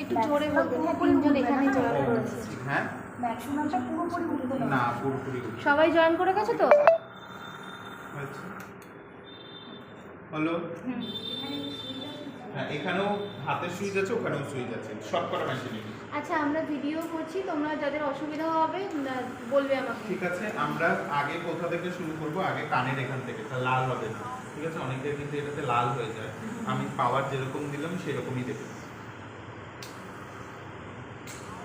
একটু জোরে বলবেন, তিনজন এখানে জয়েন করেছে। হ্যাঁ ম্যাক্সিমামটা পুরোপুরি উঠবে না, পুরোপুরি সবাই জয়েন করে গেছে তো? হলো। হ্যাঁ, এখানেও হাতের সুইচ আছে, ওখানেও সুইচ আছে, সব কটা মেশিনে। আচ্ছা, আমরা ভিডিও করছি, তোমরা যাদের অসুবিধা হবে বলবে আমাকে। ঠিক আছে, আমরা আগে কোথা থেকে শুরু করব? আগে কানের এখান থেকে, তা লাল হবে না। ঠিক আছে, অনেকের কিন্তু এটাতে লাল হয়ে যায়। আমি পাওয়ার যেরকম দিলাম সেরকমই দেবো।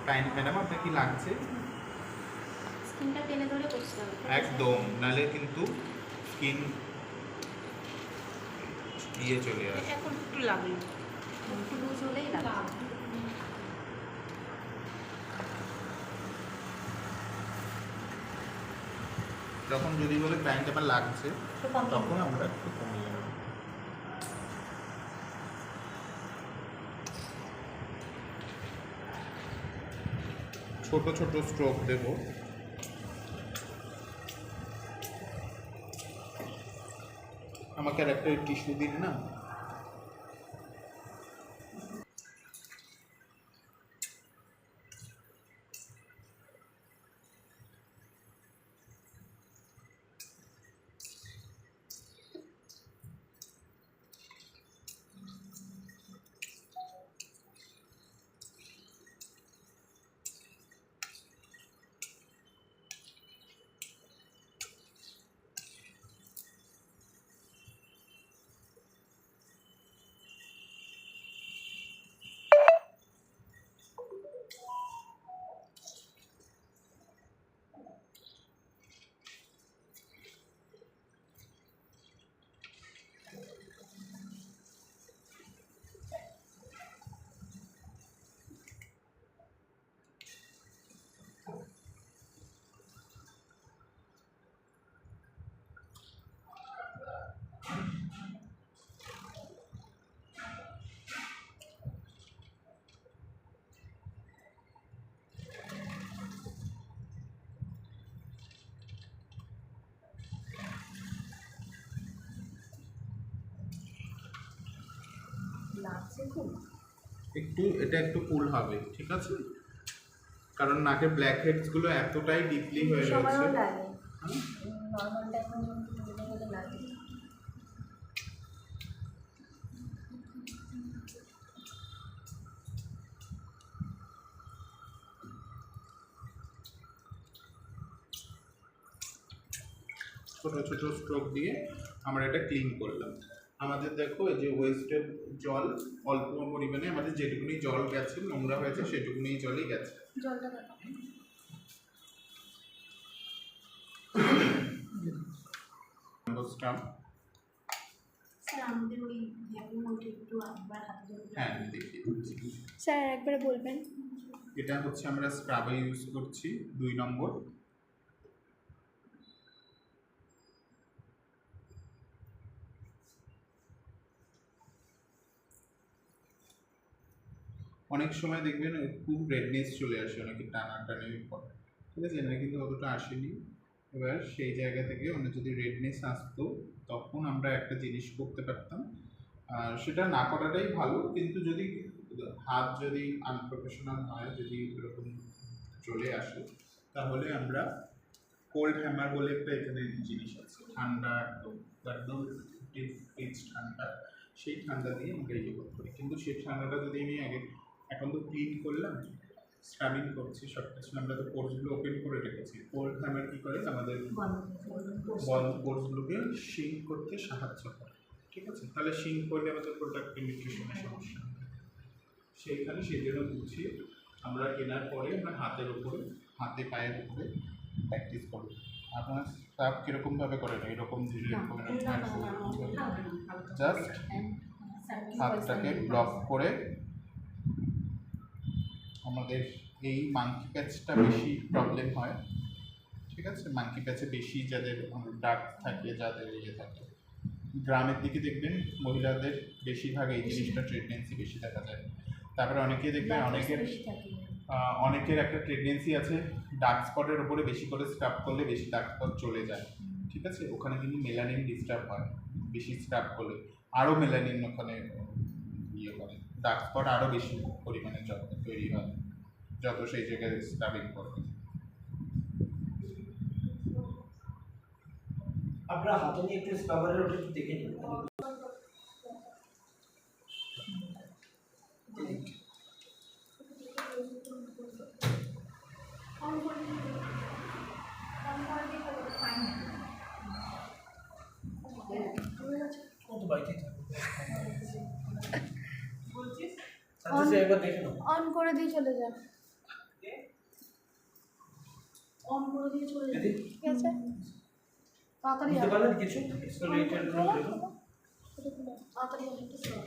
টাইম ম্যাডাম, আপনার কি লাগছে? স্কিনটা টেনে ধরে করতে হবে একদম, নালে কিন্তু স্কিন ইয়ে চলে আসে। এখন একটু লাগলো, একটু লুজ হলেই লাগবে। যখন যদি বলে ক্লায়েন্ট আমার লাগছে, তখন আমরা একটু কমিয়ে নেব। ছোট ছোট স্ট্রোক দেব। আমাকে আর একটা টিস্যু দিন না। একটু এটা একটু কুল হবে, ঠিক আছে? কারণ নাকের ব্ল্যাক হেডস গুলো এতটাই ডিপলি হয়ে রয়েছে। নর্মালটা এখন লাগে। ছোট ছোট স্ট্রোক দিয়ে আমরা এটা ক্লিন করলাম। আমাদের দেখো এই যে ওয়েস্টের জল অল্প পরিমাণে, আমাদের যেটুকুনি জল গেছে নোংরা হয়েছে সেটুকুনি জলই গেছে। জলটা দাও। স্যার আমাদের ওই ভ্যাকুমটা একটু একবার হাতে ধরে হ্যাঁ, দেখিয়ে দিচ্ছি। স্যার একবার বলবেন। এটা হচ্ছে আমরা স্ক্রাবে ইউজ করছি 2 নম্বর। অনেক সময় দেখবেন খুব রেডনেস চলে আসে, অনেকে টানাটানি করে, ঠিক আছে? এখানে কিন্তু অতটা আসেনি। এবার সেই জায়গা থেকে মানে যদি রেডনেস আসতো, তখন আমরা একটা জিনিস করতে পারতাম, সেটা না করাটাই ভালো। কিন্তু যদি হাত যদি আনপ্রফেশনাল হয়, যদি এরকম চলে আসে, তাহলে আমরা কোল্ড হ্যামার বলে একটা এখানে জিনিস আছে, ঠান্ডা একদম একদম ঠান্ডা, সেই ঠান্ডা দিয়ে আমরা ইয়ে করতে পারি। কিন্তু সেই ঠান্ডাটা যদি আমি আগে, এখন তো ক্লিন করলাম, স্ক্রাবিং করছি সব কিছু, আমরা তো কোর্সগুলো ওপেন করে রেখেছি। কোল্ড হ্যামার কী করে? আমাদের বন্ধ কোর্সগুলোকে শিঙ্ক করতে সাহায্য করে, ঠিক আছে? তাহলে শিঙ্ক করলে আমাদের প্রোডাক্ট নিউট্রিশনের সমস্যা হবে। সেইখানে সেই জন্য বুঝিয়ে আমরা কেনার পরে আমরা হাতের উপরে, হাতে পায়ের উপরে প্র্যাকটিস করব। আপনার স্টাফ কীরকমভাবে করেন? এরকম ধীরে জাস্ট হাতটাকে ব্লক করে, আমাদের এই মাঙ্কি প্যাচটা বেশি প্রবলেম হয়, ঠিক আছে? মাঙ্কি প্যাচে বেশি যাদের ডাক থাকে, যাদের ইয়ে থাকে, গ্রামের দিকে দেখবেন মহিলাদের বেশিরভাগ এই জিনিসটা প্রেগনেন্সি বেশি দেখা যায়। তারপরে অনেকেই দেখবেন অনেকের একটা প্রেগনেন্সি আছে, ডার্ক স্পটের উপরে বেশি করে স্ক্রাব করলে বেশি ডার্ক স্পট চলে যায়, ঠিক আছে? ওখানে কিন্তু মেলানিন ডিস্টার্ব হয়, বেশি স্ক্রাব করলে আরও মেলানিন ওখানে ইয়ে করে, ডার্ক স্পট আরও বেশি পরিমাণে তৈরি হয় যত সেই জায়গায় স্ক্রাবিং করবে। আপনার হাতে নিয়ে একটু স্ক্রাবারের ওটা একটু দেখে নিন। কত বাইকে আচ্ছা একবার দেখে নাও। অন করে দিয়ে চলে যা। অন করে দিয়ে চলে যাবে। দিদি ঠিক আছে, তাড়াতাড়ি বুঝতে আয়। পারলেন কিছু এক্সপ্লেনেটর গুলো দেখো। তাড়াতাড়ি আয়, একটু slow।